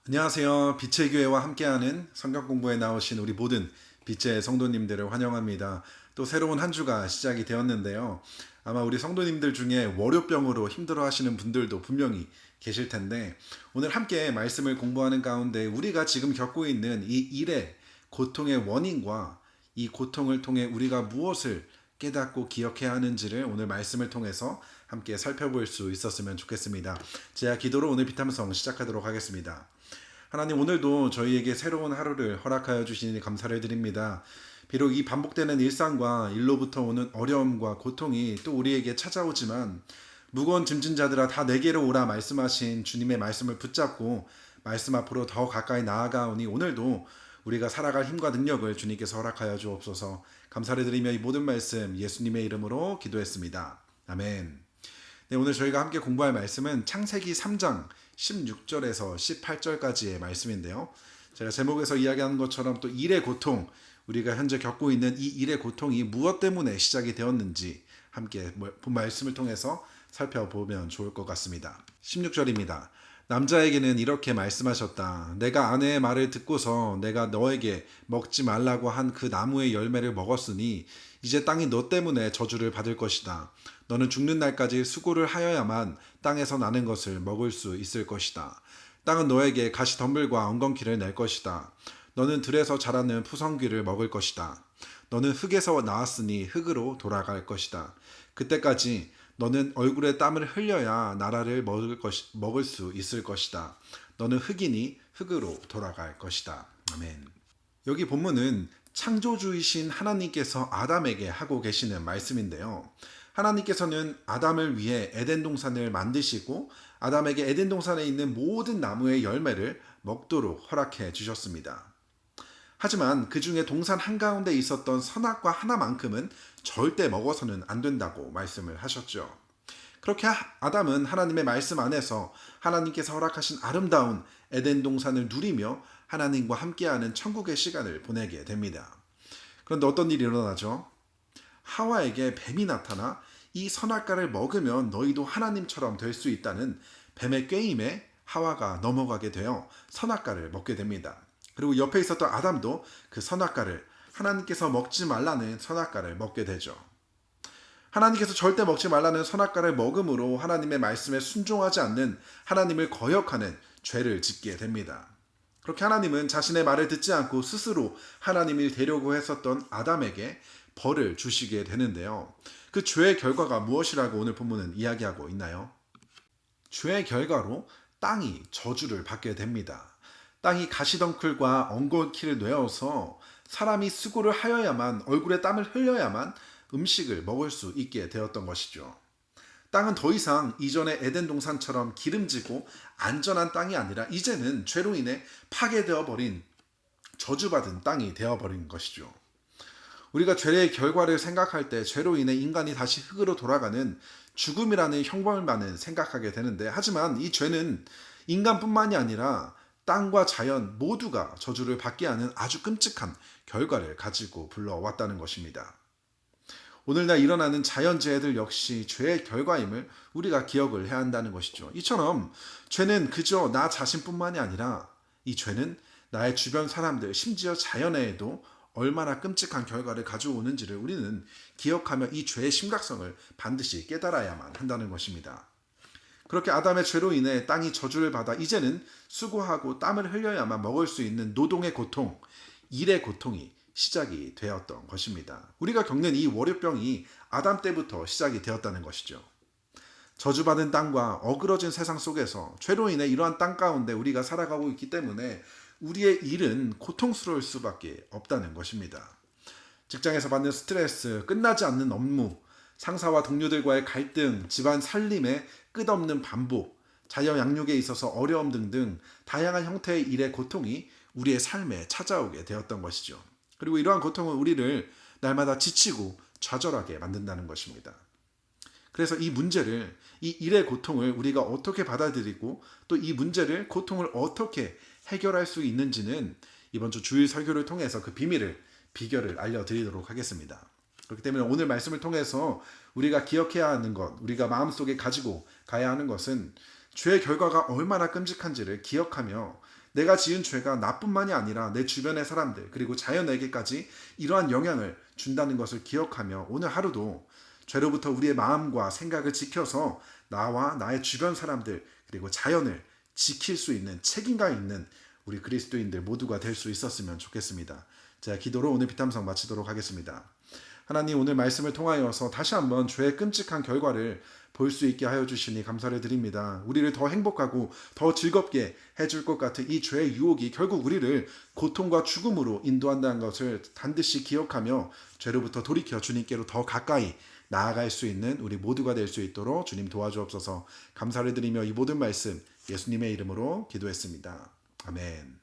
안녕하세요. 빛의 교회와 함께하는 성경 공부에 나오신 우리 모든 빛의 성도님들을 환영합니다. 또 새로운 한 주가 시작이 되었는데요. 아마 우리 성도님들 중에 월요병으로 힘들어 하시는 분들도 분명히 계실 텐데 오늘 함께 말씀을 공부하는 가운데 우리가 지금 겪고 있는 이 일의 고통의 원인과 이 고통을 통해 우리가 무엇을 깨닫고 기억해야 하는지를 오늘 말씀을 통해서 함께 살펴볼 수 있었으면 좋겠습니다. 제가 기도로 오늘 비탐성 시작하도록 하겠습니다. 하나님, 오늘도 저희에게 새로운 하루를 허락하여 주시니 감사를 드립니다. 비록 이 반복되는 일상과 일로부터 오는 어려움과 고통이 또 우리에게 찾아오지만 무거운 짐진 자들아 다 내게로 오라 말씀하신 주님의 말씀을 붙잡고 말씀 앞으로 더 가까이 나아가오니 오늘도 우리가 살아갈 힘과 능력을 주님께서 허락하여 주옵소서. 감사를 드리며 이 모든 말씀 예수님의 이름으로 기도했습니다. 아멘. 네, 오늘 저희가 함께 공부할 말씀은 창세기 3장 16절에서 18절까지의 말씀인데요. 제가 제목에서 이야기하는 것처럼 또 일의 고통, 우리가 현재 겪고 있는 이 일의 고통이 무엇 때문에 시작이 되었는지 함께 본 말씀을 통해서 살펴보면 좋을 것 같습니다. 16절입니다. 남자에게는 이렇게 말씀하셨다. 내가 아내의 말을 듣고서 내가 너에게 먹지 말라고 한 그 나무의 열매를 먹었으니 이제 땅이 너 때문에 저주를 받을 것이다. 너는 죽는 날까지 수고를 하여야만 땅에서 나는 것을 먹을 수 있을 것이다. 땅은 너에게 가시덤불과 엉겅퀴를 낼 것이다. 너는 들에서 자라는 푸성귀를 먹을 것이다. 너는 흙에서 나왔으니 흙으로 돌아갈 것이다. 그때까지 너는 얼굴에 땀을 흘려야 나라를 먹을 수 있을 것이다. 너는 흙이니 흙으로 돌아갈 것이다. 아멘. 여기 본문은 창조주이신 하나님께서 아담에게 하고 계시는 말씀인데요. 하나님께서는 아담을 위해 에덴 동산을 만드시고 아담에게 에덴 동산에 있는 모든 나무의 열매를 먹도록 허락해 주셨습니다. 하지만 그 중에 동산 한가운데 있었던 선악과 하나만큼은 절대 먹어서는 안 된다고 말씀을 하셨죠. 그렇게 아담은 하나님의 말씀 안에서 하나님께서 허락하신 아름다운 에덴 동산을 누리며 하나님과 함께하는 천국의 시간을 보내게 됩니다. 그런데 어떤 일이 일어나죠? 하와에게 뱀이 나타나 이 선악과를 먹으면 너희도 하나님처럼 될 수 있다는 뱀의 꾀임에 하와가 넘어가게 되어 선악과를 먹게 됩니다. 그리고 옆에 있었던 아담도 그 선악과를 하나님께서 먹지 말라는 선악과를 먹게 되죠. 하나님께서 절대 먹지 말라는 선악과를 먹음으로 하나님의 말씀에 순종하지 않는 하나님을 거역하는 죄를 짓게 됩니다. 그렇게 하나님은 자신의 말을 듣지 않고 스스로 하나님을 되려고 했었던 아담에게 벌을 주시게 되는데요. 그 죄의 결과가 무엇이라고 오늘 본문은 이야기하고 있나요? 죄의 결과로 땅이 저주를 받게 됩니다. 땅이 가시덩쿨과 엉겅퀴를 내어서 사람이 수고를 하여야만, 얼굴에 땀을 흘려야만 음식을 먹을 수 있게 되었던 것이죠. 땅은 더 이상 이전의 에덴 동산처럼 기름지고 안전한 땅이 아니라 이제는 죄로 인해 파괴되어 버린 저주받은 땅이 되어버린 것이죠. 우리가 죄의 결과를 생각할 때 죄로 인해 인간이 다시 흙으로 돌아가는 죽음이라는 형벌만을 생각하게 되는데, 하지만 이 죄는 인간뿐만이 아니라 땅과 자연 모두가 저주를 받게 하는 아주 끔찍한 결과를 가지고 불러왔다는 것입니다. 오늘날 일어나는 자연재해들 역시 죄의 결과임을 우리가 기억을 해야 한다는 것이죠. 이처럼 죄는 그저 나 자신뿐만이 아니라 이 죄는 나의 주변 사람들, 심지어 자연에도 얼마나 끔찍한 결과를 가져오는지를 우리는 기억하며 이 죄의 심각성을 반드시 깨달아야만 한다는 것입니다. 그렇게 아담의 죄로 인해 땅이 저주를 받아 이제는 수고하고 땀을 흘려야만 먹을 수 있는 노동의 고통, 일의 고통이 시작이 되었던 것입니다. 우리가 겪는 이 월요병이 아담 때부터 시작이 되었다는 것이죠. 저주받은 땅과 어그러진 세상 속에서 죄로 인해 이러한 땅 가운데 우리가 살아가고 있기 때문에 우리의 일은 고통스러울 수밖에 없다는 것입니다. 직장에서 받는 스트레스, 끝나지 않는 업무, 상사와 동료들과의 갈등, 집안 살림의 끝없는 반복, 자녀 양육에 있어서 어려움 등등 다양한 형태의 일의 고통이 우리의 삶에 찾아오게 되었던 것이죠. 그리고 이러한 고통은 우리를 날마다 지치고 좌절하게 만든다는 것입니다. 그래서 이 문제를, 이 일의 고통을 우리가 어떻게 받아들이고 또 이 문제를, 고통을 어떻게 해결할 수 있는지는 이번 주 주일 설교를 통해서 그 비결을 알려드리도록 하겠습니다. 그렇기 때문에 오늘 말씀을 통해서 우리가 기억해야 하는 것, 우리가 마음속에 가지고 가야 하는 것은 죄의 결과가 얼마나 끔찍한지를 기억하며 내가 지은 죄가 나뿐만이 아니라 내 주변의 사람들 그리고 자연에게까지 이러한 영향을 준다는 것을 기억하며 오늘 하루도 죄로부터 우리의 마음과 생각을 지켜서 나와 나의 주변 사람들 그리고 자연을 지킬 수 있는 책임감 있는 우리 그리스도인들 모두가 될 수 있었으면 좋겠습니다. 자, 기도로 오늘 비탐성 마치도록 하겠습니다. 하나님, 오늘 말씀을 통하여서 다시 한번 죄의 끔찍한 결과를 볼 수 있게 하여 주시니 감사를 드립니다. 우리를 더 행복하고 더 즐겁게 해줄 것 같은 이 죄의 유혹이 결국 우리를 고통과 죽음으로 인도한다는 것을 반드시 기억하며 죄로부터 돌이켜 주님께로 더 가까이 나아갈 수 있는 우리 모두가 될 수 있도록 주님 도와주옵소서. 감사를 드리며 이 모든 말씀 예수님의 이름으로 기도했습니다. 아멘.